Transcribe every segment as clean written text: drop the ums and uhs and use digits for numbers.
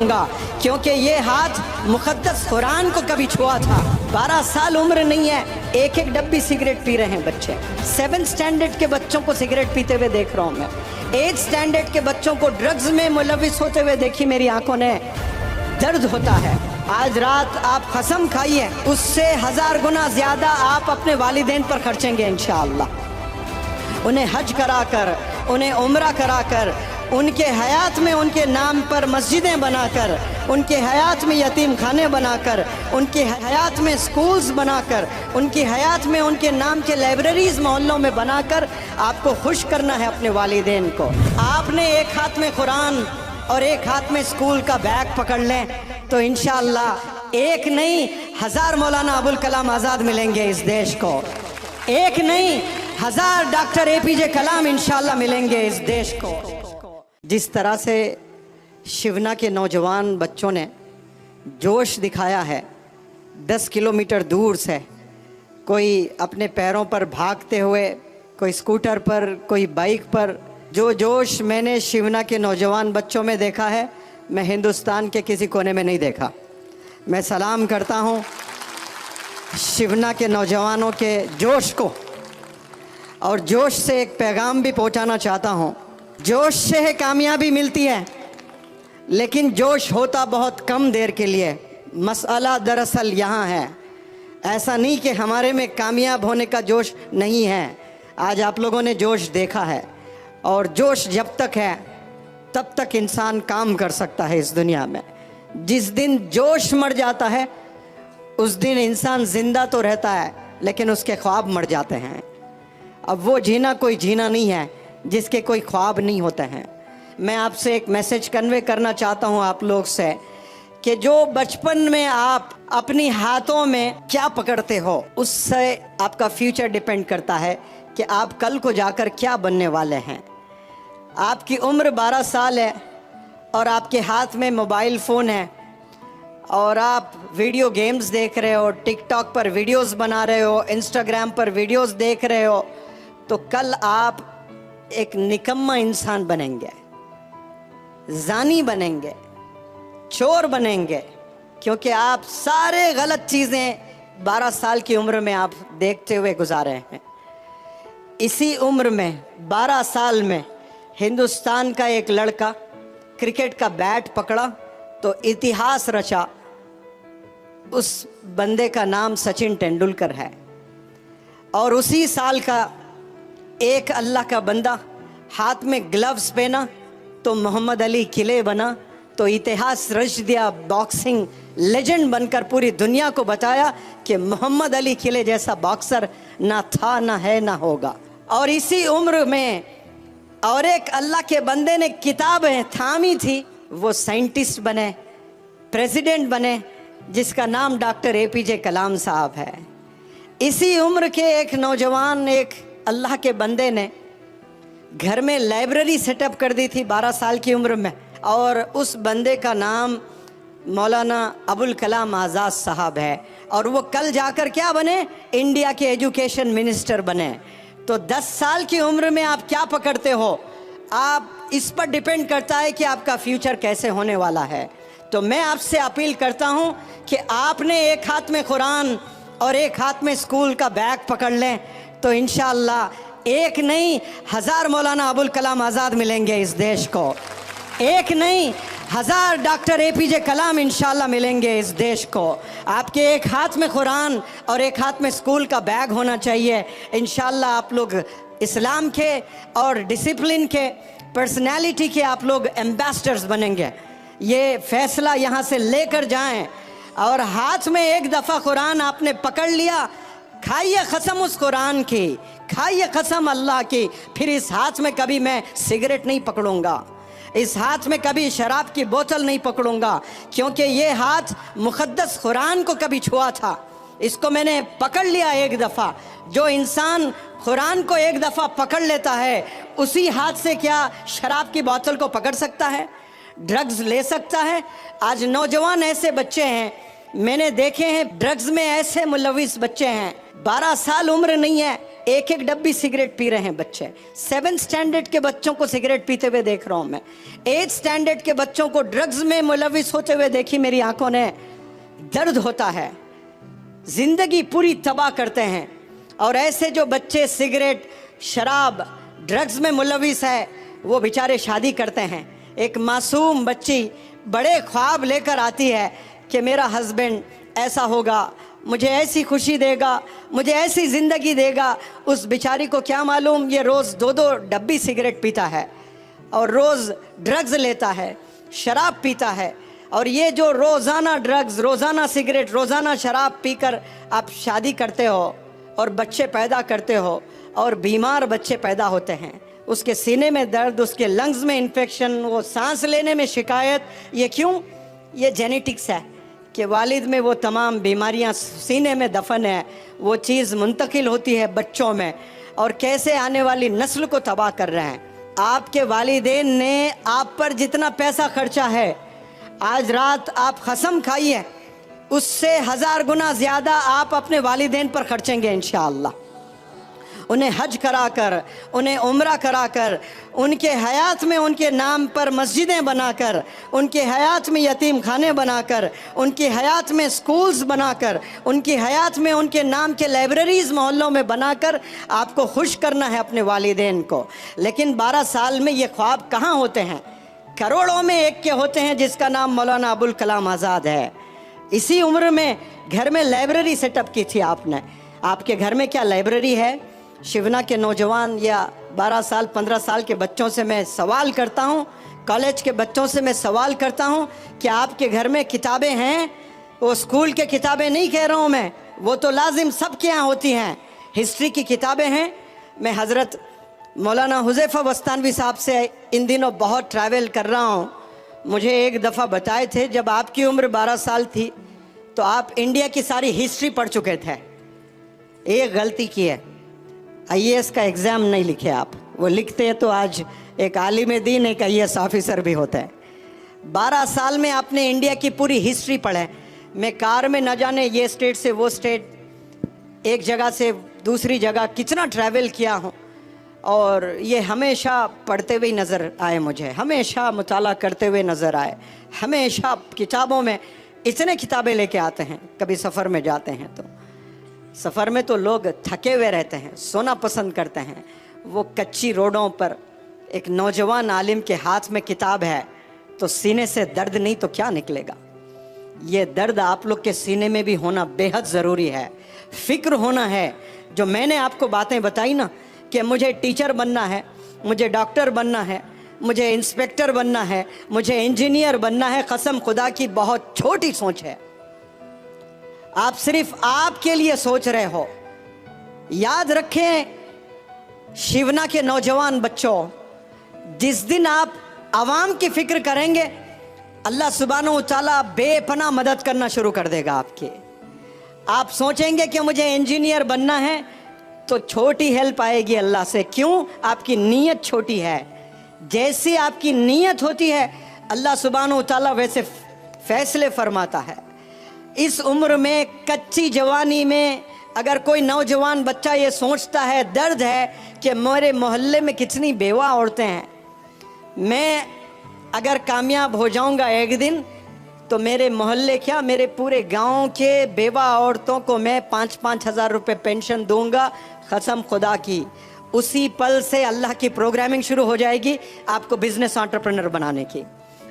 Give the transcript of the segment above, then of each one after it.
पकड़ूंगा, क्योंकि ये हाथ मुक़द्दस कुरान को कभी छुआ था। 12 साल उम्र नहीं है, एक एक डब्बी सिगरेट पी रहे हैं बच्चे। 7th स्टैंडर्ड के बच्चों को सिगरेट पीते हुए देख रहा हूँ मैं। 8th स्टैंडर्ड के बच्चों को ड्रग्स में मुलविस होते हुए देखी मेरी आंखों ने। दर्द होता है। आज रात आप कसम खाइए, उससे 1000 गुना ज्यादा आप अपने वालिदैन पर खर्चेंगे इंशाअल्लाह। उन्हें हज कराकर, उन्हें उम्रा कराकर, उनके हयात में उनके नाम पर मस्जिदें बनाकर, उनके हयात में यतीम खाने बनाकर, उनके हयात में स्कूल्स बनाकर, उनकी हयात में उनके नाम के लाइब्रेरीज मोहल्लों में बनाकर आपको खुश करना है अपने वालिदैन को। आपने एक हाथ में कुरान और एक हाथ में स्कूल का बैग पकड़ लें तो इंशाअल्लाह एक नहीं 1000 मौलाना अबुल कलाम आज़ाद मिलेंगे इस देश को। एक नहीं 1000 डॉक्टर APJ कलाम इंशाअल्लाह मिलेंगे इस देश को। जिस तरह से शिवना के नौजवान बच्चों ने जोश दिखाया है, 10 किलोमीटर दूर से, कोई अपने पैरों पर भागते हुए, कोई स्कूटर पर, कोई बाइक पर, जो जोश मैंने शिवना के नौजवान बच्चों में देखा है मैं हिंदुस्तान के किसी कोने में नहीं देखा। मैं सलाम करता हूँ शिवना के नौजवानों के जोश को, और जोश से एक पैगाम भी पहुँचाना चाहता हूँ। जोश से है कामयाबी मिलती है, लेकिन जोश होता बहुत कम देर के लिए। मसला दरअसल यहाँ है, ऐसा नहीं कि हमारे में कामयाब होने का जोश नहीं है। आज आप लोगों ने जोश देखा है, और जोश जब तक है तब तक इंसान काम कर सकता है इस दुनिया में। जिस दिन जोश मर जाता है उस दिन इंसान जिंदा तो रहता है लेकिन उसके ख्वाब मर जाते हैं। अब वो जीना कोई जीना नहीं है जिसके कोई ख्वाब नहीं होते हैं। मैं आपसे एक मैसेज कन्वे करना चाहता हूँ आप लोग से कि जो बचपन में आप अपनी हाथों में क्या पकड़ते हो उससे आपका फ्यूचर डिपेंड करता है कि आप कल को जाकर क्या बनने वाले हैं। आपकी उम्र 12 साल है और आपके हाथ में मोबाइल फ़ोन है और आप वीडियो गेम्स देख रहे हो, टिकटॉक पर वीडियोस बना रहे हो, इंस्टाग्राम पर वीडियोस देख रहे हो, तो कल आप एक निकम्मा इंसान बनेंगे, जानी बनेंगे, चोर बनेंगे, क्योंकि आप सारे गलत चीज़ें 12 साल की उम्र में आप देखते हुए गुजारे हैं। इसी उम्र में 12 साल में हिंदुस्तान का एक लड़का क्रिकेट का बैट पकड़ा तो इतिहास रचा। उस बंदे का नाम सचिन तेंदुलकर है। और उसी साल का एक अल्लाह का बंदा हाथ में ग्लव्स पहना तो मोहम्मद अली किले बना, तो इतिहास रच दिया। बॉक्सिंग लेजेंड बनकर पूरी दुनिया को बताया कि मोहम्मद अली किले जैसा बॉक्सर ना था, ना है, ना होगा। और इसी उम्र में और एक अल्लाह के बंदे ने किताबें थामी थी, वो साइंटिस्ट बने, प्रेसिडेंट बने, जिसका नाम डॉक्टर APJ कलाम साहब है। इसी उम्र के एक नौजवान, एक अल्लाह के बंदे ने घर में लाइब्रेरी सेटअप कर दी थी 12 साल की उम्र में, और उस बंदे का नाम मौलाना अबुल कलाम आज़ाद साहब है। और वो कल जाकर क्या बने? इंडिया के एजुकेशन मिनिस्टर बने। तो 10 साल की उम्र में आप क्या पकड़ते हो, आप इस पर डिपेंड करता है कि आपका फ्यूचर कैसे होने वाला है। तो मैं आपसे अपील करता हूं कि आपने एक हाथ में कुरान और एक हाथ में स्कूल का बैग पकड़ लें तो इंशाअल्लाह एक नहीं 1000 मौलाना अबुल कलाम आज़ाद मिलेंगे इस देश को। एक नहीं 1000 डॉक्टर APJ कलाम इंशाअल्लाह मिलेंगे इस देश को। आपके एक हाथ में कुरान और एक हाथ में स्कूल का बैग होना चाहिए। इंशाअल्लाह आप लोग इस्लाम के और डिसिप्लिन के, पर्सनैलिटी के आप लोग एम्बेसडर्स बनेंगे। ये फैसला यहाँ से लेकर जाएं, और हाथ में एक दफ़ा कुरान आपने पकड़ लिया, खाइए कसम उस कुरान की, खाइए कसम अल्लाह की, फिर इस हाथ में कभी मैं सिगरेट नहीं पकड़ूंगा, इस हाथ में कभी शराब की बोतल नहीं पकड़ूंगा, क्योंकि ये हाथ मुक़द्दस कुरान को कभी छुआ था। इसको मैंने पकड़ लिया एक दफ़ा। जो इंसान कुरान को एक दफ़ा पकड़ लेता है उसी हाथ से क्या शराब की बोतल को पकड़ सकता है, ड्रग्स ले सकता है? आज नौजवान ऐसे बच्चे हैं मैंने देखे हैं, ड्रग्स में ऐसे मुलविस बच्चे हैं, 12 साल उम्र नहीं है, एक एक डब्बी सिगरेट पी रहे हैं बच्चे। 7th स्टैंडर्ड के बच्चों को सिगरेट पीते हुए देख रहा हूं मैं। 8th स्टैंडर्ड के बच्चों को ड्रग्स में मुलविस होते हुए देखी मेरी आंखों ने। दर्द होता है, जिंदगी पूरी तबाह करते हैं। और ऐसे जो बच्चे सिगरेट, शराब, ड्रग्स में मुलविस है, वो बेचारे शादी करते हैं। एक मासूम बच्ची बड़े ख्वाब लेकर आती है कि मेरा हस्बैंड ऐसा होगा, मुझे ऐसी खुशी देगा, मुझे ऐसी ज़िंदगी देगा। उस बेचारी को क्या मालूम ये रोज़ 2-2 डब्बी सिगरेट पीता है और रोज़ ड्रग्स लेता है, शराब पीता है। और ये जो रोज़ाना ड्रग्स, रोज़ाना सिगरेट, रोज़ाना शराब पीकर आप शादी करते हो और बच्चे पैदा करते हो और बीमार बच्चे पैदा होते हैं। उसके सीने में दर्द, उसके लंग्स में इन्फेक्शन, वो सांस लेने में शिकायत। ये क्यों? ये जेनेटिक्स है कि वालिद में वो तमाम बीमारियां सीने में दफन है। वो चीज़ मुंतकिल होती है बच्चों में और कैसे आने वाली नस्ल को तबाह कर रहे हैं। आपके वालिदैन ने आप पर जितना पैसा खर्चा है, आज रात आप कसम खाइए, उससे 1000 गुना ज़्यादा आप अपने वालिदैन पर खर्चेंगे इंशाअल्लाह। उन्हें हज कराकर, उन्हें उम्रा कराकर, उनके हयात में उनके नाम पर मस्जिदें बनाकर, उनके हयात में यतीम खाने बनाकर, उनकी हयात में स्कूल्स बनाकर, उनकी हयात में उनके नाम के लाइब्रेरीज़ मोहल्लों में बनाकर आपको खुश करना है अपने वालिदैन को। लेकिन 12 साल में ये ख्वाब कहाँ होते हैं? करोड़ों में एक के होते हैं जिसका नाम मौलाना अबुल कलाम आज़ाद है। इसी उम्र में घर में लाइब्रेरी सेटअप की थी आपने। आपके घर में क्या लाइब्रेरी है? शिवना के नौजवान या 12 साल 15 साल के बच्चों से मैं सवाल करता हूँ, कॉलेज के बच्चों से मैं सवाल करता हूँ कि आपके घर में किताबें हैं? वो स्कूल के किताबें नहीं कह रहा हूँ मैं, वो तो लाजिम सबके यहाँ होती हैं। हिस्ट्री की किताबें हैं। मैं हज़रत मौलाना हुज़ैफ़ा बस्तानवी साहब से इन दिनों बहुत ट्रैवल कर रहा हूँ। मुझे एक दफ़ा बताए थे जब आपकी उम्र 12 साल थी तो आप इंडिया की सारी हिस्ट्री पढ़ चुके थे। एक गलती की है, IAS का एग्ज़ाम नहीं लिखे आप। वो लिखते हैं तो आज एक आलिम दीन, एक IAS ऑफिसर भी होता है। 12 साल में आपने इंडिया की पूरी हिस्ट्री पढ़े। मैं कार में न जाने ये स्टेट से वो स्टेट, एक जगह से दूसरी जगह कितना ट्रैवल किया हूँ और ये हमेशा पढ़ते हुए नज़र आए, मुझे हमेशा मुताला करते हुए नज़र आए। हमेशा किताबों में इतने किताबें लेके आते हैं। कभी सफ़र में जाते हैं तो सफ़र में तो लोग थके हुए रहते हैं, सोना पसंद करते हैं। वो कच्ची रोडों पर एक नौजवान आलिम के हाथ में किताब है तो सीने से दर्द नहीं तो क्या निकलेगा? ये दर्द आप लोग के सीने में भी होना बेहद ज़रूरी है। फ़िक्र होना है। जो मैंने आपको बातें बताई ना कि मुझे टीचर बनना है, मुझे डॉक्टर बनना है, मुझे इंस्पेक्टर बनना है, मुझे इंजीनियर बनना है, कसम खुदा की बहुत छोटी सोच है। आप सिर्फ आपके लिए सोच रहे हो। याद रखें शिवना के नौजवान बच्चों, जिस दिन आप आवाम की फिक्र करेंगे, अल्लाह सुब्हानहू व तआला बेपनाह मदद करना शुरू कर देगा आपकी। आप सोचेंगे कि मुझे इंजीनियर बनना है तो छोटी हेल्प आएगी अल्लाह से। क्यों? आपकी नीयत छोटी है। जैसी आपकी नीयत होती है अल्लाह सुब्हानहू व तआला वैसे फैसले फरमाता है। इस उम्र में, कच्ची जवानी में, अगर कोई नौजवान बच्चा ये सोचता है, दर्द है कि मेरे मोहल्ले में कितनी बेवा औरतें हैं, मैं अगर कामयाब हो जाऊंगा एक दिन तो मेरे मोहल्ले क्या, मेरे पूरे गांव के बेवा औरतों को मैं 5-5 हज़ार रुपये पेंशन दूंगा, कसम खुदा की। उसी पल से अल्लाह की प्रोग्रामिंग शुरू हो जाएगी आपको बिजनेस एंटरप्रेन्योर बनाने की।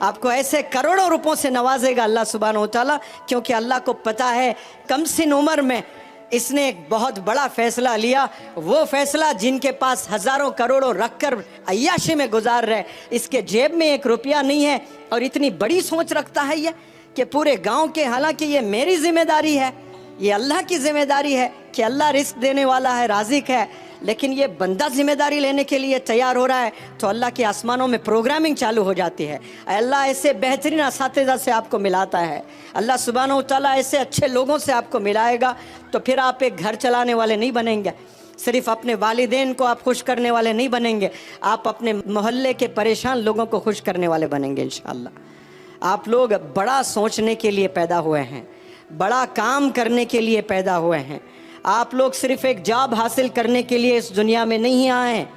आपको ऐसे करोड़ों रुपयों से नवाजेगा अल्लाह सुब्हानहू व तआला, क्योंकि अल्लाह को पता है कम सिन उम्र में इसने एक बहुत बड़ा फैसला लिया। वो फैसला जिनके पास हज़ारों करोड़ों रखकर अय्याशी में गुजार रहे, इसके जेब में 1 रुपया नहीं है और इतनी बड़ी सोच रखता है ये कि पूरे गांव के, हालांकि ये मेरी जिम्मेदारी है, ये अल्लाह की जिम्मेदारी है कि अल्लाह रिस्क देने वाला है, राज़िक है, लेकिन ये बंदा जिम्मेदारी लेने के लिए तैयार हो रहा है तो अल्लाह के आसमानों में प्रोग्रामिंग चालू हो जाती है। अल्लाह ऐसे बेहतरीन असातिज़ा से आपको मिलाता है, अल्लाह सुब्हानहू व तआला ऐसे अच्छे लोगों से आपको मिलाएगा तो फिर आप एक घर चलाने वाले नहीं बनेंगे, सिर्फ अपने वालिदैन को आप खुश करने वाले नहीं बनेंगे, आप अपने मोहल्ले के परेशान लोगों को खुश करने वाले बनेंगे इंशाअल्लाह। आप लोग बड़ा सोचने के लिए पैदा हुए हैं, बड़ा काम करने के लिए पैदा हुए हैं। आप लोग सिर्फ एक जॉब हासिल करने के लिए इस दुनिया में नहीं आए हैं।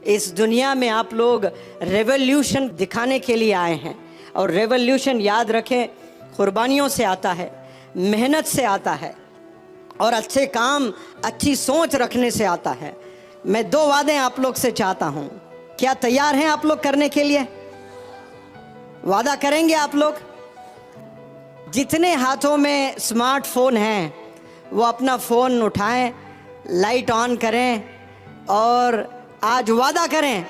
इस दुनिया में आप लोग रेवोल्यूशन दिखाने के लिए आए हैं। और रेवोल्यूशन याद रखें, कुर्बानियों से आता है, मेहनत से आता है और अच्छे काम, अच्छी सोच रखने से आता है। मैं 2 वादे आप लोग से चाहता हूँ। क्या तैयार हैं आप लोग करने के लिए? वादा करेंगे आप लोग? जितने हाथों में स्मार्टफोन हैं वो अपना फ़ोन उठाएं, लाइट ऑन करें और आज वादा करें।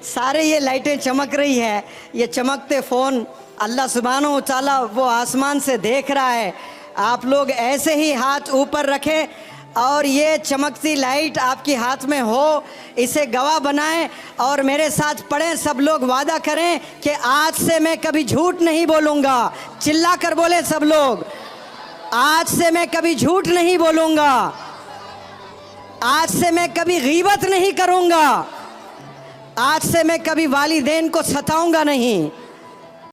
सारे ये लाइटें चमक रही है, ये चमकते फ़ोन अल्लाह सुब्हानहू व तआला वो आसमान से देख रहा है। आप लोग ऐसे ही हाथ ऊपर रखें और ये चमकती लाइट आपके हाथ में हो, इसे गवाह बनाएं और मेरे साथ पढ़ें। सब लोग वादा करें कि आज से मैं कभी झूठ नहीं बोलूँगा। चिल्ला कर बोले सब लोग, आज से मैं कभी झूठ नहीं बोलूँगा, आज से मैं कभी गीबत नहीं करूँगा, आज से मैं कभी वालिदैन को सताऊँगा नहीं।